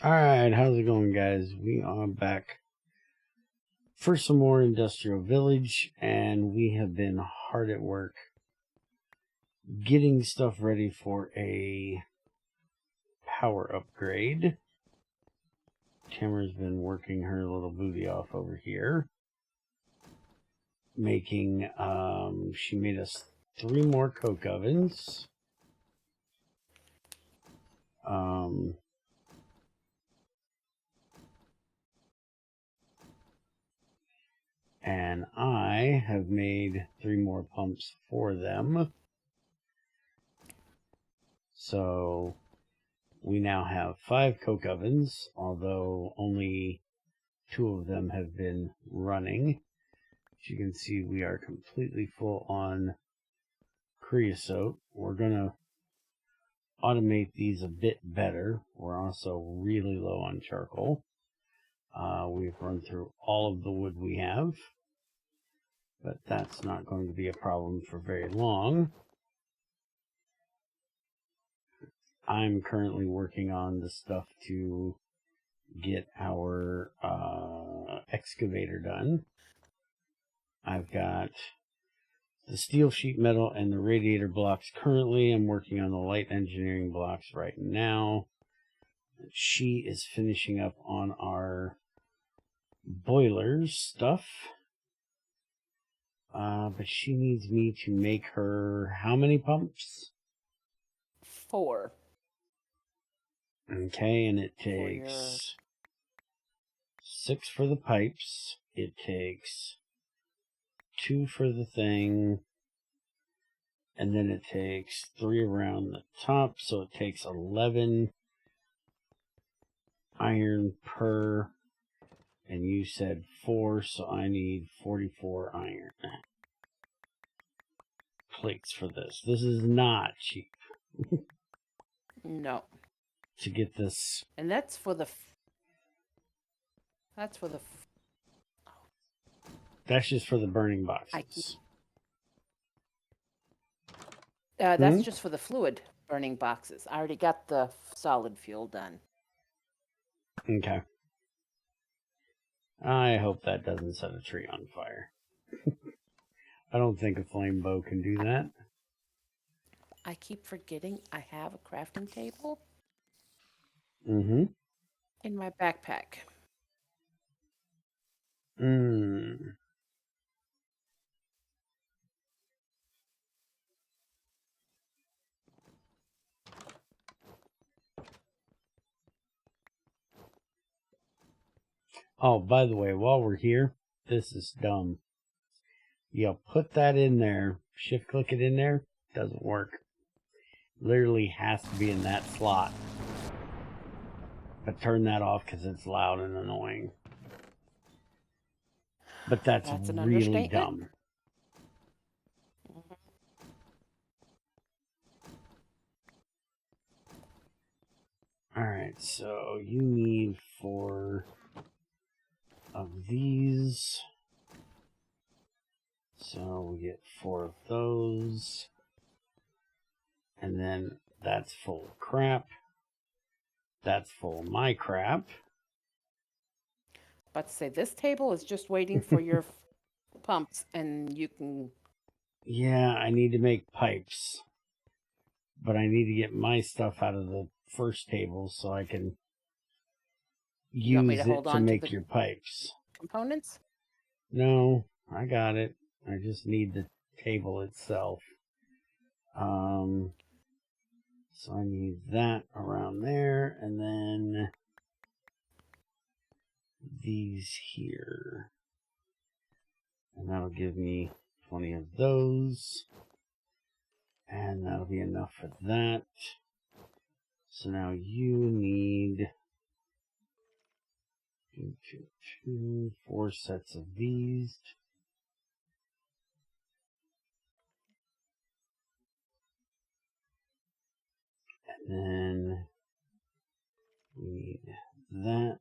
Alright, how's it going, guys? We are back for some more Industrial Village, and we have been hard at work getting stuff ready for a power upgrade. Tamara's been working her little booty off over here, making, she made us 3 more coke ovens. And I have made 3 more pumps for them. So we now have 5 coke ovens, although only 2 of them have been running. As you can see, we are completely full on creosote. We're going to automate these a bit better. We're also really low on charcoal. We've run through all of the wood we have, but that's not going to be a problem for very long. I'm currently working on the stuff to get our excavator done. I've got the steel sheet metal and the radiator blocks currently. I'm working on the light engineering blocks right now. She is finishing up on our boilers stuff. But she needs me to make her how many pumps? 4. Okay, and it takes 6 for the pipes. It takes 2 for the thing. And then it takes 3 around the top, so it takes 11 iron per. And you said 4, so I need 44 iron plates for this. This is not cheap. No. To get this. And that's for the... That's just for the burning boxes. That's just for the fluid burning boxes. I already got the solid fuel done. Okay. I hope that doesn't set a tree on fire. I don't think a flame bow can do that. I keep forgetting I have a crafting table in my backpack. Oh, by the way, while we're here, this is dumb. You put that in there, shift click it in there, doesn't work. Literally has to be in that slot. But turn that off because it's loud and annoying. But that's really dumb. Alright, so you need 4 of these. So we get 4 of those. And then that's full of crap. That's full of my crap. But say this table is just waiting for your pumps, and you can... Yeah, I need to make pipes. But I need to get my stuff out of the first table so I can use it to make your pipes. Components? No, I got it. I just need the table itself. So I need that around there, and then these here. And that'll give me 20 of those. And that'll be enough for that. So now you need 4 sets of these. And then we need that,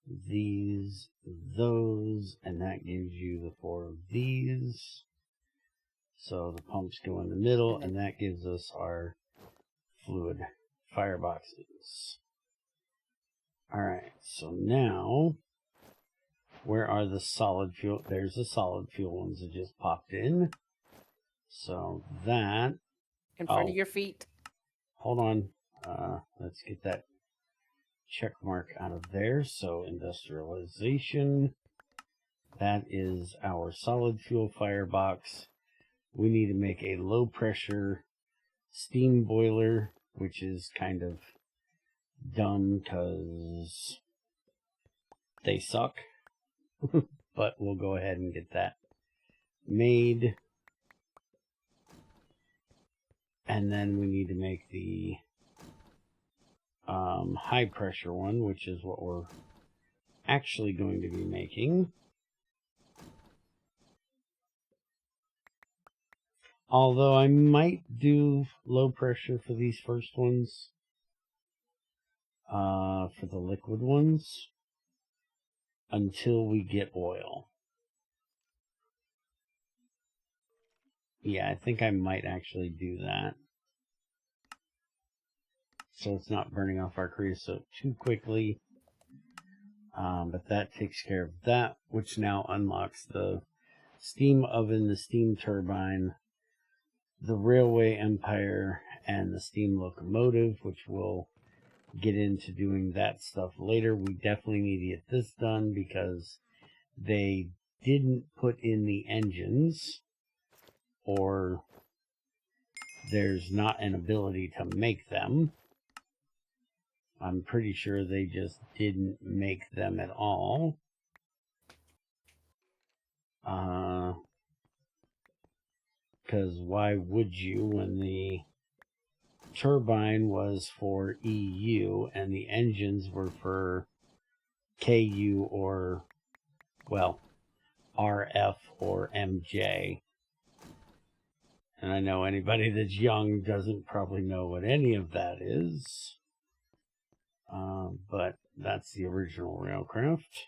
these, those, and that gives you the 4 of these. So the pumps go in the middle, and that gives us our fluid fireboxes. Alright, so now, where are the solid fuel? There's the solid fuel ones that just popped in. So that... In front of your feet. Hold on. Let's get that check mark out of there. So industrialization. That is our solid fuel firebox. We need to make a low pressure steam boiler, which is kind of dumb because they suck. But we'll go ahead and get that made. And then we need to make the high pressure one, which is what we're actually going to be making. Although I might do low pressure for these first ones. For the liquid ones. Until we get oil. Yeah, I think I might actually do that. So it's not burning off our creosote too quickly. But that takes care of that, which now unlocks the steam oven, the steam turbine, the railway empire, and the steam locomotive, which we'll get into doing that stuff later. We definitely need to get this done because they didn't put in the engines, or there's not an ability to make them. I'm pretty sure they just didn't make them at all. Because why would you when the turbine was for EU and the engines were for KU or, well, RF or MJ? And I know anybody that's young doesn't probably know what any of that is. But that's the original railcraft.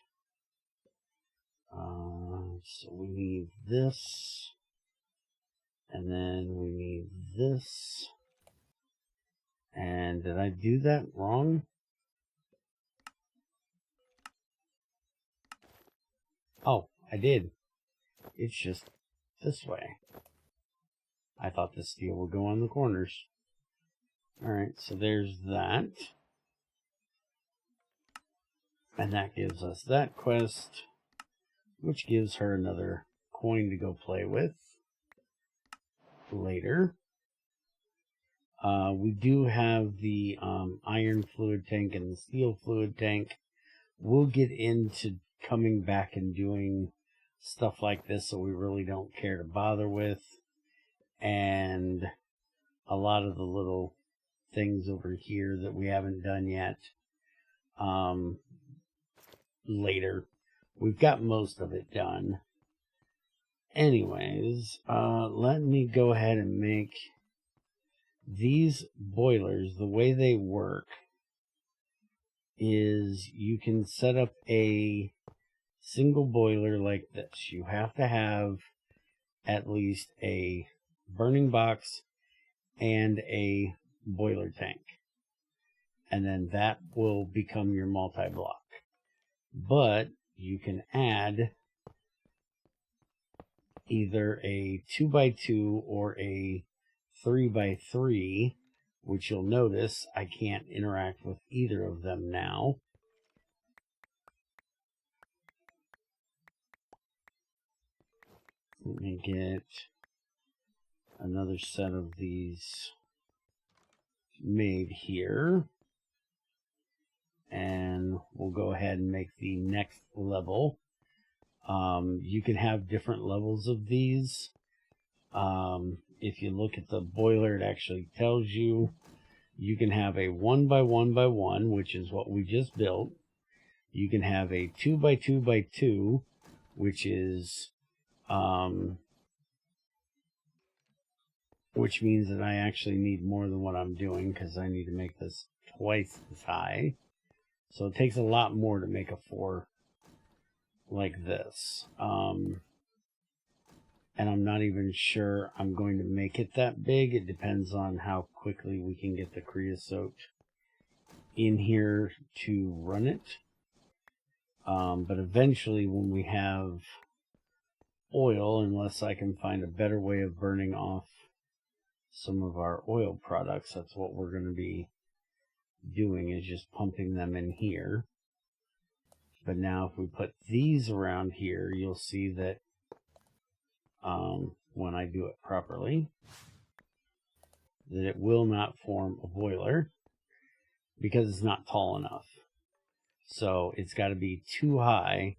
So we need this. And then we need this. And did I do that wrong? Oh, I did. It's just this way. I thought the steel would go on the corners. Alright, so there's that. And that gives us that quest, which gives her another coin to go play with later. We do have the iron fluid tank and the steel fluid tank. We'll get into coming back and doing stuff like this so we really don't care to bother with. And a lot of the little things over here that we haven't done yet. Later. We've got most of it done. Anyways, let me go ahead and make these boilers. The way they work is you can set up a single boiler like this. You have to have at least a burning box and a boiler tank. And then that will become your multi-block. But you can add either a 2x2 or a 3x3, which you'll notice I can't interact with either of them now. Let me get another set of these made here. And we'll go ahead and make the next level. You can have different levels of these. If you look at the boiler, it actually tells you. You can have a 1x1x1, which is what we just built. You can have a 2x2x2, which is, which means that I actually need more than what I'm doing because I need to make this twice as high. So it takes a lot more to make a 4 like this. And I'm not even sure I'm going to make it that big. It depends on how quickly we can get the creosote in here to run it. But eventually when we have oil, unless I can find a better way of burning off some of our oil products, that's what we're going to be doing, is just pumping them in here. But now if we put these around here, you'll see that when I do it properly, that it will not form a boiler because it's not tall enough. So it's got to be too high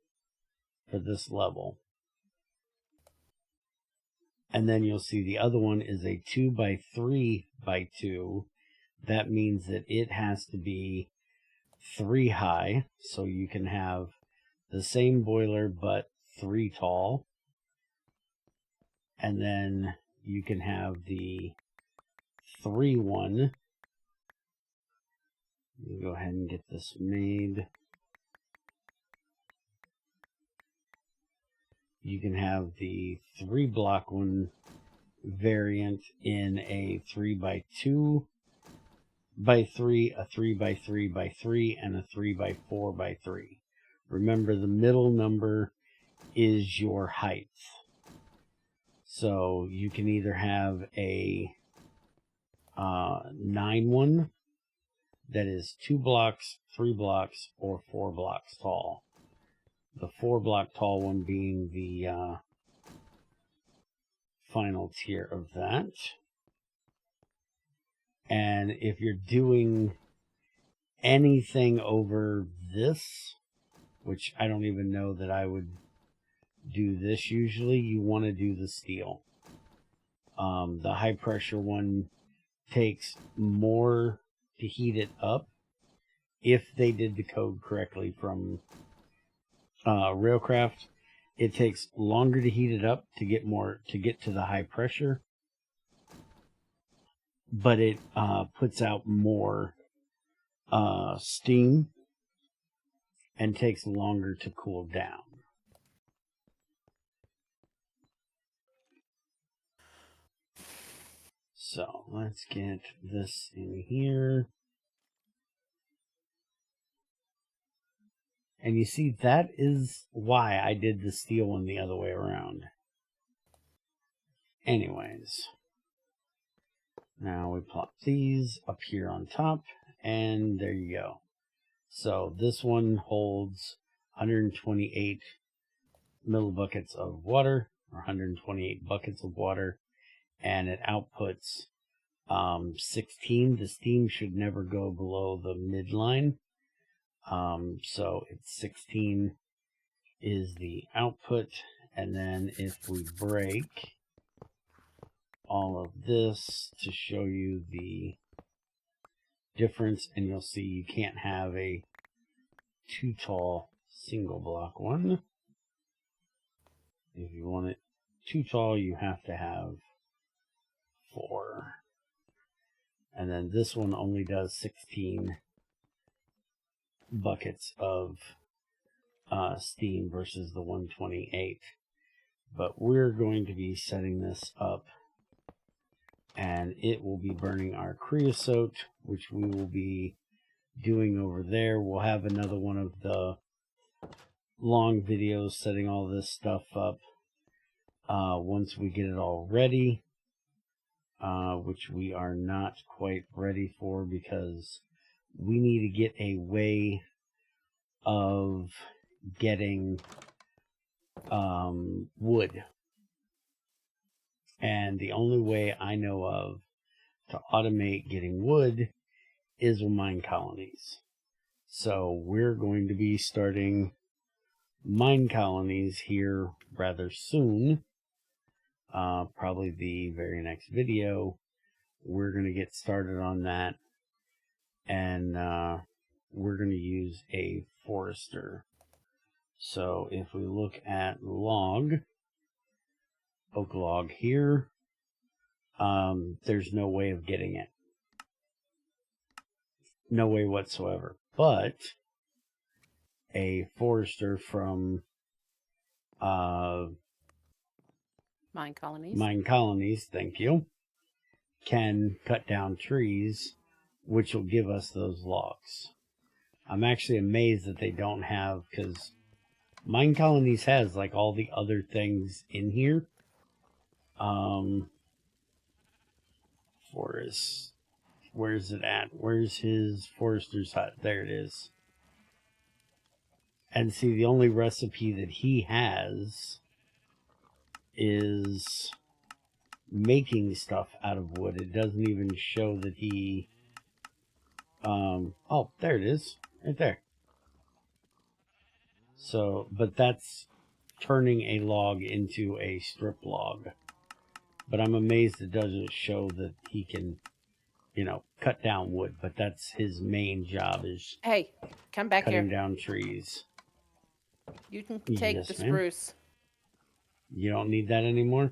for this level. And then you'll see the other one is a 2 by 3 by 2. That means that it has to be 3 high, so you can have the same boiler but 3 tall. And then you can have the 3 one. Let me go ahead and get this made. You can have the 3 block one variant in a 3 by 2 by 3, a 3 by 3 by 3, and a 3 by 4 by 3. Remember, the middle number is your height. So you can either have a 9 one that is 2 blocks, 3 blocks, or 4 blocks tall. The 4 block tall one being the final tier of that. And if you're doing anything over this, which I don't even know that I would do this usually, you want to do the steel. The high pressure one takes more to heat it up if they did the code correctly from Railcraft. It takes longer to heat it up to get to the high pressure, but it puts out more steam and takes longer to cool down. So let's get this in here. And you see, that is why I did the steel one the other way around. Anyways, now we plop these up here on top, and there you go. So this one holds 128 millibuckets of water, or 128 buckets of water, and it outputs 16. The steam should never go below the midline. So it's 16 is the output, and then if we break all of this to show you the difference, and you'll see you can't have a too tall single block one. If you want it too tall, you have to have 4. And then this one only does 16 buckets of steam versus the 128. But we're going to be setting this up, and it will be burning our creosote, which we will be doing over there. We'll have another one of the long videos setting all this stuff up once we get it all ready, which we are not quite ready for because we need to get a way of getting wood. And the only way I know of to automate getting wood is with mine colonies. So we're going to be starting mine colonies here rather soon. Probably the very next video. We're going to get started on that. And we're going to use a forester. So if we look at log, oak log here, there's no way of getting it. No way whatsoever. But a forester from Mine colonies. Mine colonies, thank you, can cut down trees which will give us those logs. I'm actually amazed that they don't have, because Mine Colonies has like all the other things in here. Forest. Where's it at? Where's his forester's hut? There it is. And see, the only recipe that he has is making stuff out of wood. It doesn't even show that he... oh, there it is. Right there. So, but that's turning a log into a strip log. But I'm amazed it doesn't show that he can, cut down wood. But that's his main job, is Hey, come back cutting here. down trees. You can take Yes, the ma'am. spruce. You don't need that anymore?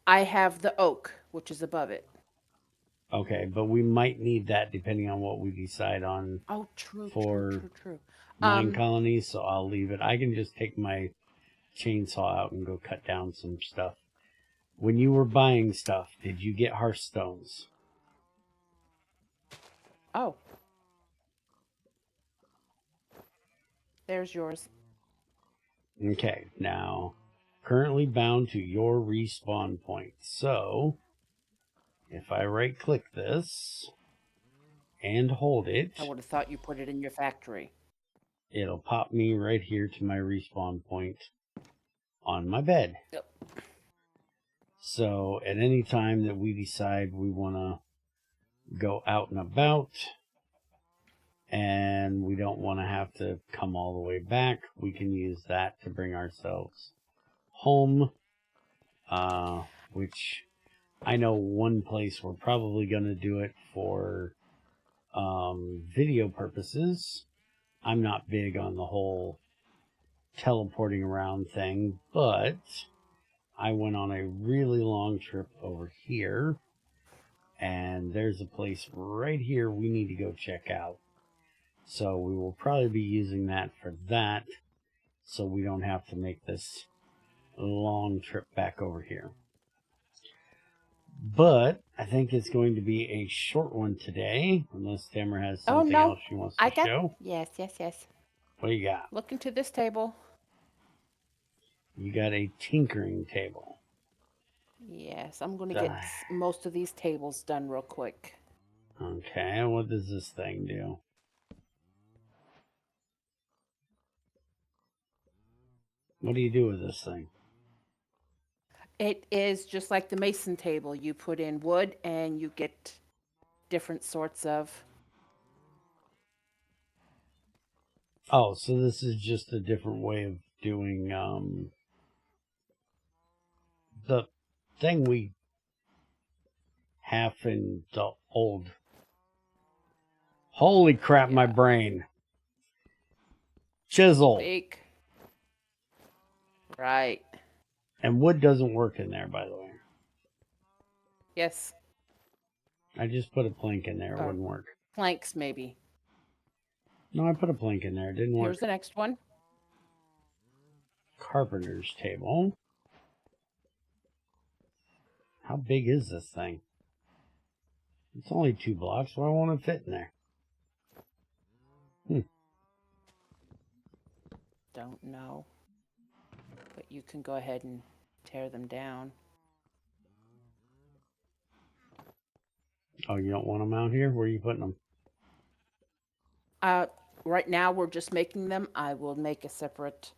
I have the oak, which is above it. Okay, but we might need that depending on what we decide on Oh, true. Mine Colonies, so I'll leave it. I can just take my chainsaw out and go cut down some stuff. When you were buying stuff, did you get hearthstones? Oh. There's yours. Okay, now, currently bound to your respawn point. So, if I right click this and hold it, I would have thought you put it in your factory. it'll pop me right here to my respawn point on my bed. Yep. So, at any time that we decide we want to go out and about and we don't want to have to come all the way back, we can use that to bring ourselves home, which I know one place we're probably going to do it for video purposes. I'm not big on the whole teleporting around thing, but I went on a really long trip over here, and there's a place right here we need to go check out. So we will probably be using that for that, so we don't have to make this long trip back over here. But I think it's going to be a short one today, unless Tamara has something else she wants to show. Yes. What do you got? Look into this table. You got a tinkering table. Yes, I'm going to get most of these tables done real quick. Okay, what does this thing do? What do you do with this thing? It is just like the mason table. You put in wood and you get different sorts of... Oh, so this is just a different way of doing the thing we have in the old... Holy crap, my brain. Chisel. Big. Right. And wood doesn't work in there, by the way. Yes. I just put a plank in there. It wouldn't work. Planks, maybe. No, I put a plank in there. It didn't work. Here's the next one. Carpenter's table. How big is this thing? It's only 2 blocks. Why won't it fit in there? Don't know. But you can go ahead and tear them down. Oh, you don't want them out here? Where are you putting them? Right now we're just making them. I will make a separate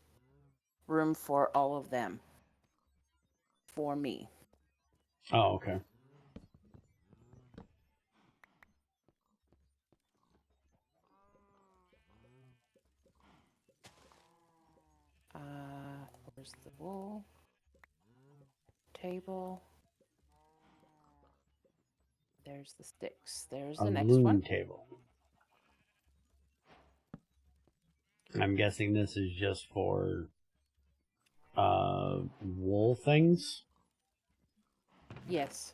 room for all of them. For me. Oh, okay. Where's the wool table? There's the sticks. There's the next loom one. table. I'm guessing this is just for wool things. Yes.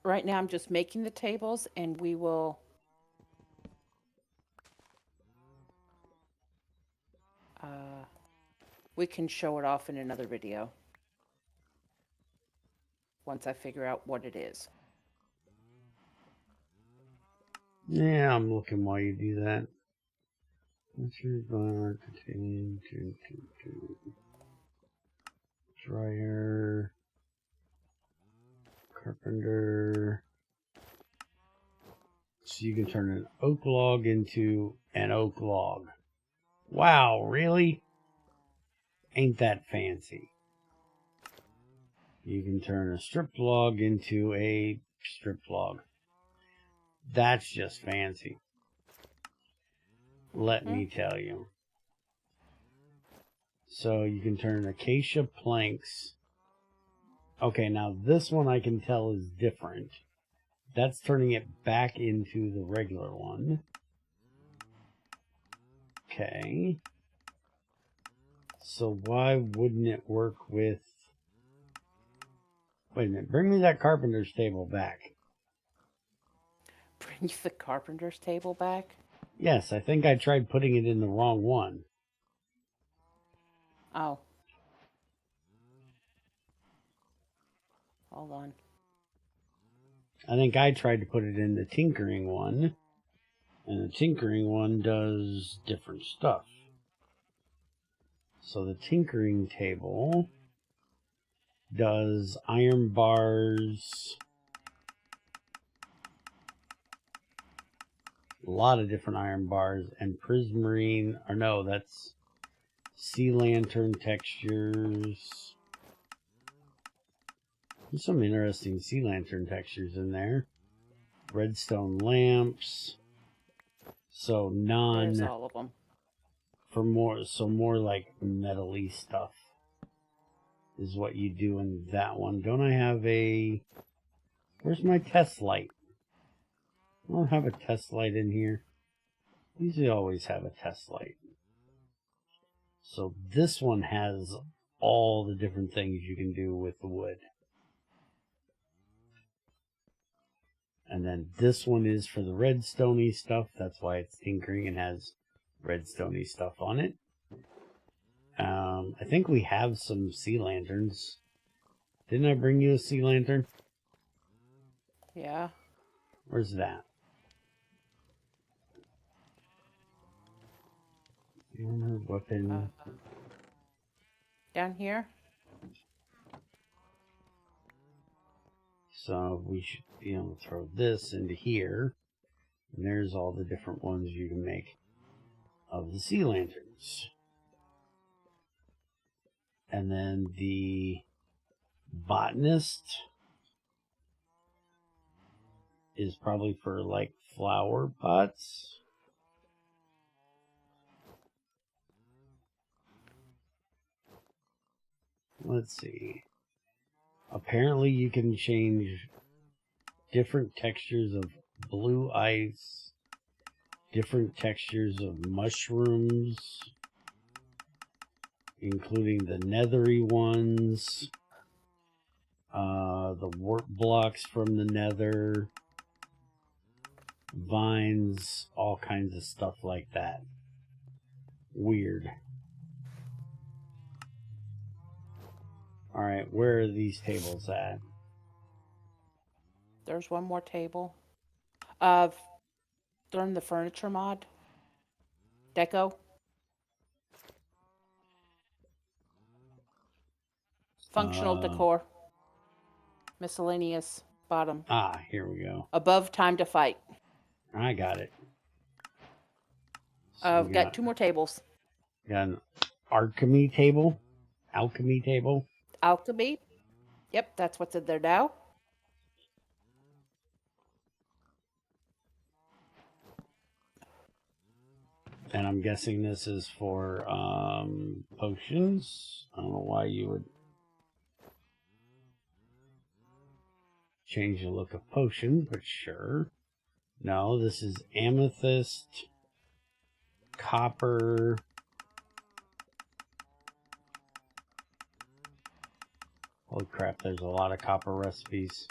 Right now I'm just making the tables, and we will we can show it off in another video. once I figure out what it is. Yeah, I'm looking while you do that. Dryer, carpenter. So you can turn an oak log into an oak log. Wow, really? Ain't that fancy? You can turn a strip log into a strip log. That's just fancy. Let me tell you. So you can turn acacia planks. Okay, now this one I can tell is different. That's turning it back into the regular one. Okay. So why wouldn't it work with... Wait a minute. Bring me that carpenter's table back. Bring the carpenter's table back? Yes, I think I tried putting it in the wrong one. Oh. Hold on. I think I tried to put it in the tinkering one. And the tinkering one does different stuff. So the tinkering table does iron bars, a lot of different iron bars, and prismarine, or no, that's sea lantern textures. There's some interesting sea lantern textures in there. Redstone lamps. So There's all of them. For more like metal-y stuff is what you do in that one. Don't I have a... Where's my test light? I don't have a test light in here. Usually always have a test light. So this one has all the different things you can do with the wood. And then this one is for the redstone-y stuff. That's why it's tinkering and has redstone-y stuff on it. I think we have some sea lanterns. Didn't I bring you a sea lantern? Yeah. Where's that? Weapon. Down here? So we should be able to throw this into here. And there's all the different ones you can make of the sea lanterns. And then the botanist is probably for like flower pots. Let's see. Apparently you can change different textures of blue ice, different textures of mushrooms, including the nethery ones, the warp blocks from the nether, vines, all kinds of stuff like that. Weird. Alright, where are these tables at? There's one more table. They're in the furniture mod. Deco. Functional decor. Miscellaneous. Bottom. Ah, here we go. Above time to fight. I got it. So I've got 2 more tables. Got an alchemy table. Alchemy table. Alchemy. Yep, that's what's in there now. And I'm guessing this is for potions. I don't know why you would change the look of potion, but sure. No, this is amethyst, copper, holy crap, there's a lot of copper recipes.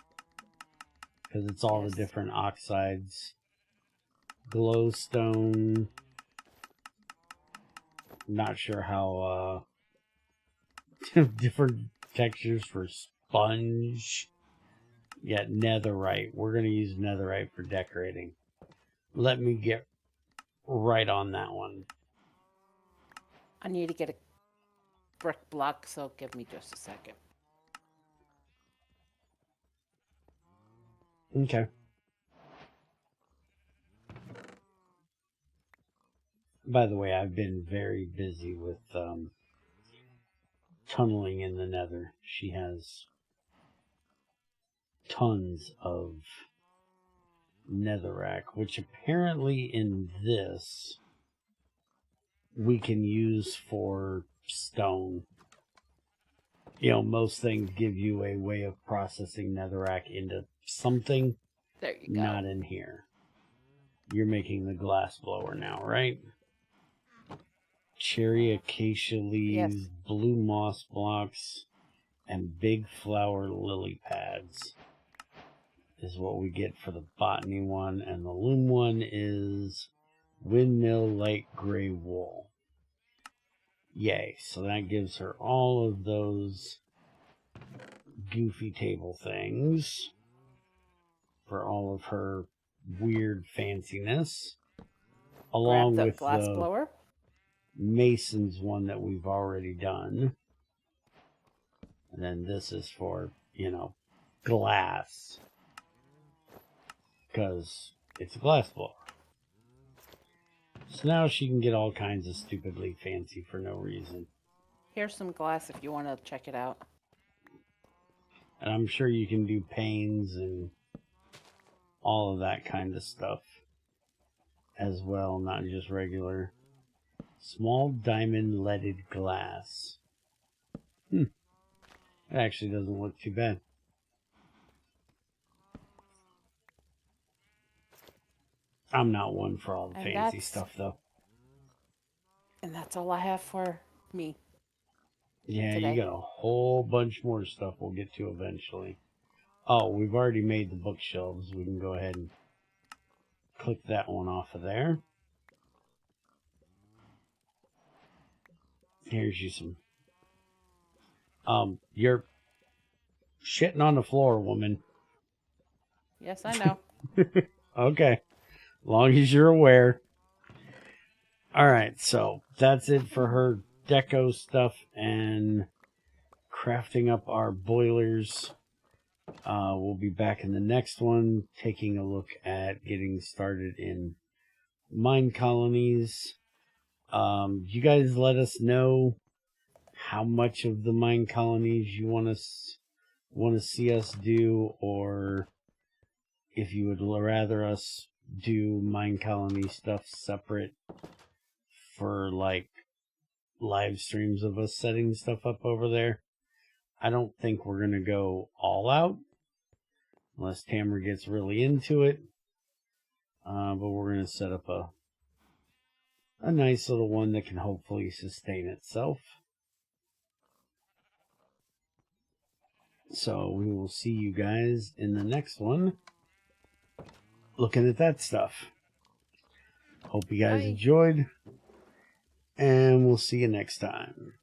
Because it's all the different oxides. Glowstone. Not sure how different textures for sponge. Yeah, netherite. We're going to use netherite for decorating. Let me get right on that one. I need to get a brick block, so give me just a second. Okay. By the way, I've been very busy with tunneling in the nether. She has tons of netherrack, which apparently in this we can use for stone. You know, most things give you a way of processing netherrack into something. There you go. Not in here. You're making the glass blower now, right? Cherry acacia leaves, Yes. blue moss blocks, and big flower lily pads is what we get for the botany one. And the loom one is windmill light gray wool. Yay. So that gives her all of those goofy table things for all of her weird fanciness, along Grab the with glass the blower. Mason's one that we've already done. And then this is for, you know, glass, because it's a glass blower. So now she can get all kinds of stupidly fancy for no reason. Here's some glass if you want to check it out. And I'm sure you can do panes and all of that kind of stuff as well, not just regular. Small diamond leaded glass. It actually doesn't look too bad. I'm not one for all the fancy stuff, though. And that's all I have for me. Yeah, today. you got a whole bunch more stuff we'll get to eventually. Oh, we've already made the bookshelves. We can go ahead and click that one off of there. Here's you some. You're shitting on the floor, woman. Yes, I know. Okay. Long as you're aware. Alright, so that's it for her deco stuff and crafting up our boilers. We'll be back in the next one, taking a look at getting started in mine colonies. You guys let us know how much of the mine colonies you want to see us do, or if you would rather us do mine colony stuff separate for like live streams of us setting stuff up over there. I don't think we're gonna go all out unless Tamara gets really into it. But we're gonna set up a nice little one that can hopefully sustain itself. So we will see you guys in the next one looking at that stuff. Hope you guys Bye. enjoyed, and we'll see you next time.